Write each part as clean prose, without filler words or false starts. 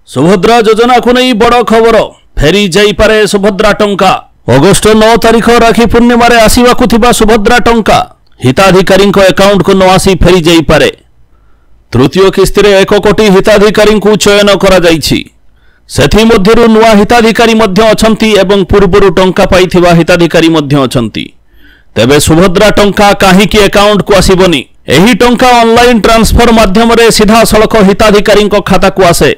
सुभद्रा योजना को नहीं बड़ खबर फेरी जाइपारे सुभद्रा टंका। अगस्ट 9 तारिख राखी पूर्णिमा रे आसीबाकु थिबा सुभद्रा टंका हिताधिकारी अकाउंट को न आसी फेरी जाइपारे। तृतीय किस्ती रे 1 कोटी हिताधिकारी को चयन करा जाइछि। सेथि मध्यरु नुआ हिताधिकारी मध्य अछंती एवं पूर्वरु टंका पाइथिबा हिताधिकारी मध्य अछंती। तेबे सुभद्रा टंका काहीकि अकाउंट को आसीबनी। एही टंका ऑनलाइन ट्रांसफर माध्यम रे सीधा सड़क हिताधिकारी खाता को आसे।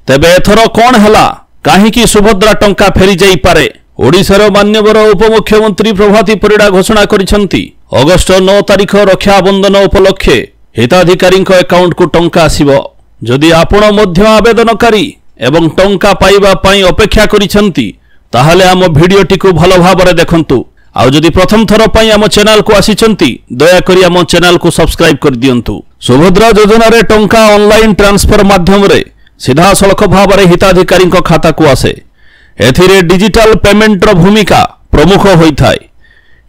तेबे एथर कोन हला काहीकि सुभद्रा टंका फेरी जाई पारे। ओडिशार मान्यवर उपमुख्यमंत्री प्रभाती परिडा घोषणा करिसंती अगस्ट 9 तारिख रक्षाबंधन उपलक्षे हिताधिकारी अकाउंट को टंका आसीबो। जदि आपण मध्य आवेदनकारी एवं टंका पाइबा पई अपेक्षा करिसंती ताहाले आम भिडियोटी को भलो भाबरे देखंतु। आउ जदि प्रथम थर पई आम चैनल को आसीचंती दया करी आम चैनल को सब्सक्राइब कर दियंतु। सुभद्रा योजना रे टंका ऑनलाइन ट्रांसफर माध्यम रे सीधा सड़क भाव में हिताधिकारी खाता को आसे। एथिरे डिजिटल पेमेंट रो भूमिका प्रमुख होइथाय।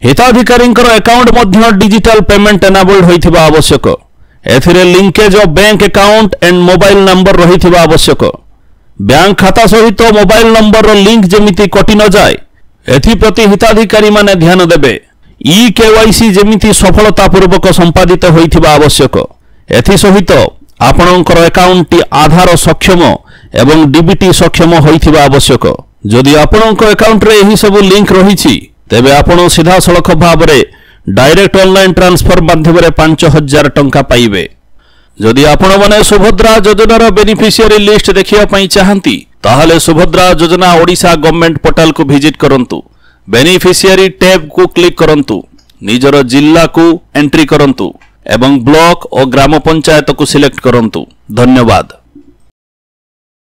हिताधिकारी अकाउंट मध्य डिजिटल पेमेंट एनाबल्ड होइथिबा आवश्यक। एथिरे linkage of bank account and mobile number रहिथिबा आवश्यक। बैंक खाता सहित मोबाइल नंबर रो लिंक जेमिति कटि न जाय एथि प्रति हिताधिकारी माने ध्यान देबे। ई केवाईसी जेमिति सफलतापूर्वक संपादित होइथिबा आवश्यक। एथि सहित आपणकर अकाउंट आधार सक्षम एवं डीबीटी सक्षम होइथिबा आवश्यक। जदि आपणक अकाउंट रे एही सब लिंक रहिछि तेबे आपण सीधा सड़क भाव में डायरेक्ट ऑनलाइन ट्रांसफर माध्यम रे 5000 टंका पाइबे। जदि आपण माने सुभद्रा योजनार बेनिफिशियरी लिस्ट देखिया पई चाहंती ताहाले सुभद्रा योजना ओडिशा गवर्नमेंट पोर्टल को विजिट करंतु। बेनिफिशियरी टैब को क्लिक करंतु। निजर जिल्ला को एंट्री करंतु एवं ब्लॉक और ग्राम पंचायत को सिलेक्ट करंतु। धन्यवाद।